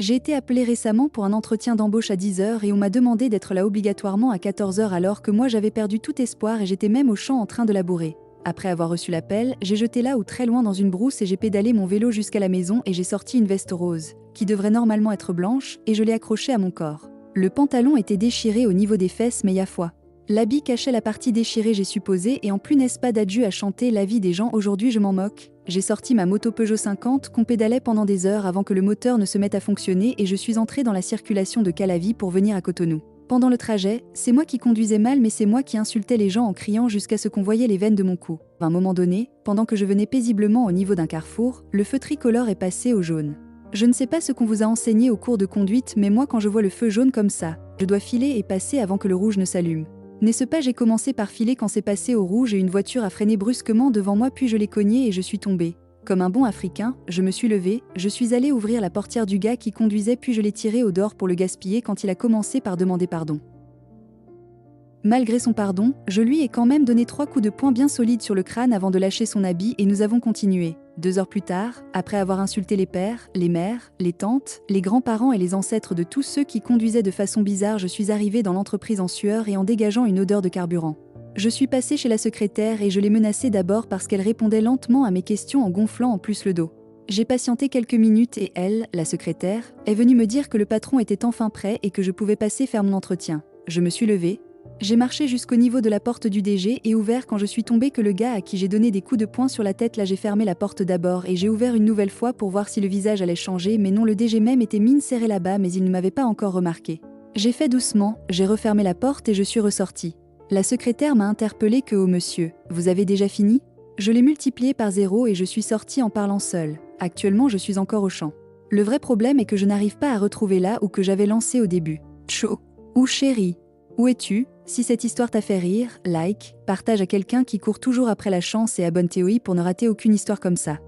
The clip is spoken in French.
J'ai été appelée récemment pour un entretien d'embauche à 10 heures et on m'a demandé d'être là obligatoirement à 14 heures alors que moi j'avais perdu tout espoir et j'étais même au champ en train de labourer. Après avoir reçu l'appel, j'ai jeté là ou très loin dans une brousse et j'ai pédalé mon vélo jusqu'à la maison et j'ai sorti une veste rose, qui devrait normalement être blanche, et je l'ai accrochée à mon corps. Le pantalon était déchiré au niveau des fesses mais y a foi. L'habit cachait la partie déchirée j'ai supposé et en plus n'est-ce pas d'adieu à chanter la vie des gens aujourd'hui je m'en moque. J'ai sorti ma moto Peugeot 50 qu'on pédalait pendant des heures avant que le moteur ne se mette à fonctionner et je suis entrée dans la circulation de Calavi pour venir à Cotonou. Pendant le trajet, c'est moi qui conduisais mal mais c'est moi qui insultais les gens en criant jusqu'à ce qu'on voyait les veines de mon cou. À un moment donné, pendant que je venais paisiblement au niveau d'un carrefour, le feu tricolore est passé au jaune. Je ne sais pas ce qu'on vous a enseigné au cours de conduite mais moi quand je vois le feu jaune comme ça, je dois filer et passer avant que le rouge ne s'allume. N'est-ce pas j'ai commencé par filer quand c'est passé au rouge et une voiture a freiné brusquement devant moi puis je l'ai cognée et je suis tombée. Comme un bon Africain, je me suis levée, je suis allée ouvrir la portière du gars qui conduisait puis je l'ai tiré au dehors pour le gaspiller quand il a commencé par demander pardon. Malgré son pardon, je lui ai quand même donné 3 coups de poing bien solides sur le crâne avant de lâcher son habit et nous avons continué. 2 heures plus tard, après avoir insulté les pères, les mères, les tantes, les grands-parents et les ancêtres de tous ceux qui conduisaient de façon bizarre, je suis arrivée dans l'entreprise en sueur et en dégageant une odeur de carburant. Je suis passée chez la secrétaire et je l'ai menacée d'abord parce qu'elle répondait lentement à mes questions en gonflant en plus le dos. J'ai patienté quelques minutes et elle, la secrétaire, est venue me dire que le patron était enfin prêt et que je pouvais passer faire mon entretien. Je me suis levée. J'ai marché jusqu'au niveau de la porte du DG et ouvert quand je suis tombée que le gars à qui j'ai donné des coups de poing sur la tête là j'ai fermé la porte d'abord et j'ai ouvert une nouvelle fois pour voir si le visage allait changer mais non le DG même était mine serrée là-bas mais il ne m'avait pas encore remarqué. J'ai fait doucement, j'ai refermé la porte et je suis ressortie. La secrétaire m'a interpellée que « Oh monsieur, vous avez déjà fini ?» Je l'ai multiplié par 0 et je suis sortie en parlant seule. Actuellement je suis encore au champ. Le vrai problème est que je n'arrive pas à retrouver là où que j'avais lancé au début. Tcho. Ou chérie. Où es-tu? Si cette histoire t'a fait rire, like, partage à quelqu'un qui court toujours après la chance et abonne-toi pour ne rater aucune histoire comme ça.